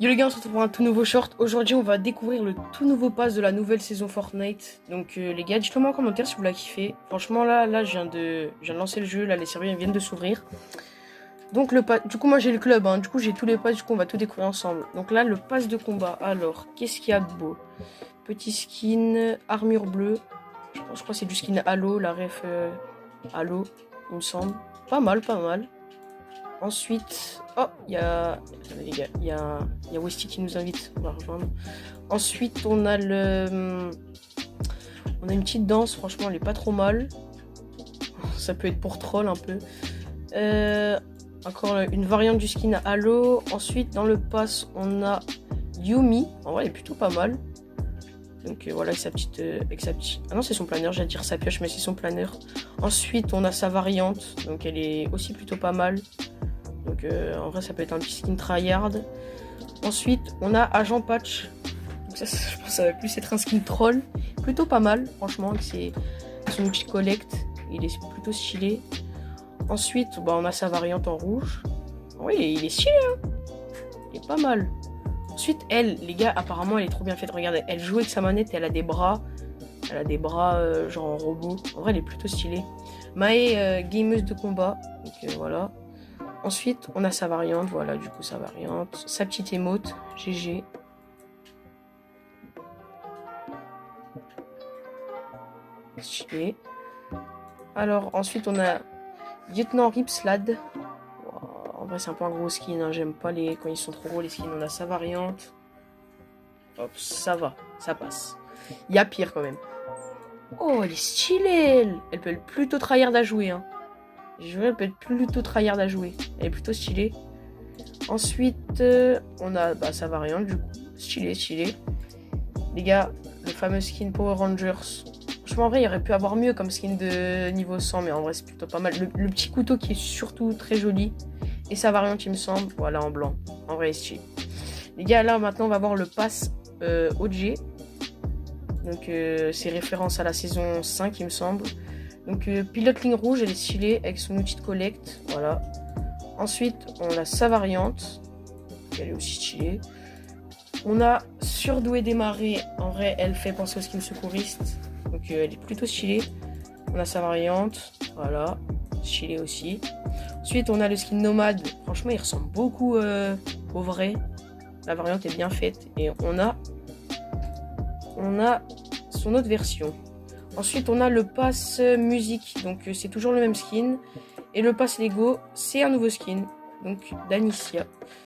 Yo les gars, on se retrouve pour un tout nouveau short. Aujourd'hui, on va découvrir le tout nouveau pass de la nouvelle saison Fortnite. Donc les gars, dites-le moi en commentaire si vous l'avez kiffé. Franchement là, je viens de lancer le jeu. Là, les serveurs viennent de s'ouvrir. Donc le pass, du coup moi j'ai le club. Du coup j'ai tous les passes. Du coup on va tout découvrir ensemble. Donc là, le pass de combat. Alors, qu'est-ce qu'il y a de beau? Petit skin, armure bleue. Je crois que c'est du skin Halo, la ref Halo, il me semble. Pas mal, pas mal. Ensuite, oh, il y a Westy qui nous invite, on va rejoindre. Ensuite, on a une petite danse, franchement, elle est pas trop mal. Ça peut être pour troll un peu. Encore une variante du skin à Halo. Ensuite, dans le pass, on a Yumi. En vrai, elle est plutôt pas mal. Donc voilà, avec sa petite, Ah non, c'est son planeur, j'allais dire sa pioche, mais c'est son planeur. Ensuite, on a sa variante, donc elle est aussi plutôt pas mal. Donc en vrai ça peut être un petit skin tryhard. Ensuite on a Agent Patch. Donc ça, je pense que ça va plus être un skin troll. Plutôt pas mal franchement. C'est son outil collecte. Il est plutôt stylé. Ensuite on a sa variante en rouge. Oui il est stylé hein. Il est pas mal. Ensuite elle les gars apparemment elle est trop bien faite. Regardez elle joue avec sa manette. Elle a des bras. Elle a des bras genre en robot. En vrai elle est plutôt stylée. Mae gameuse de combat. Donc voilà. Ensuite, on a sa variante, voilà, du coup, sa variante. Sa petite émote, GG. Stylé. Alors, ensuite, on a Lieutenant Ripslad. En vrai, c'est un peu un gros skin, hein. J'aime pas quand ils sont trop gros, les skins. On a sa variante. Hop, ça va, ça passe. Il y a pire, quand même. Oh, elle est stylée, elle peut être plutôt tryhard à jouer, hein. Elle peut être plutôt tryhard à jouer. Elle est plutôt stylée. Ensuite, on a sa variante, du coup. Stylé. Les gars, le fameux skin Power Rangers. Franchement, en vrai, il aurait pu avoir mieux comme skin de niveau 100, mais en vrai, c'est plutôt pas mal. Le petit couteau qui est surtout très joli. Et sa variante, il me semble. Voilà, en blanc. En vrai, stylé. Les gars, là, maintenant, on va voir le pass OG. Donc, c'est référence à la saison 5, il me semble. Donc pilote ligne rouge, elle est stylée avec son outil de collecte, voilà. Ensuite, on a sa variante, elle est aussi stylée. On a surdoué démarrer, en vrai, elle fait penser au skin secouriste, donc elle est plutôt stylée. On a sa variante, voilà, stylée aussi. Ensuite, on a le skin nomade, franchement, il ressemble beaucoup au vrai. La variante est bien faite et on a son autre version. Ensuite, on a le pass musique, donc c'est toujours le même skin. Et le pass Lego, c'est un nouveau skin, donc d'Anicia.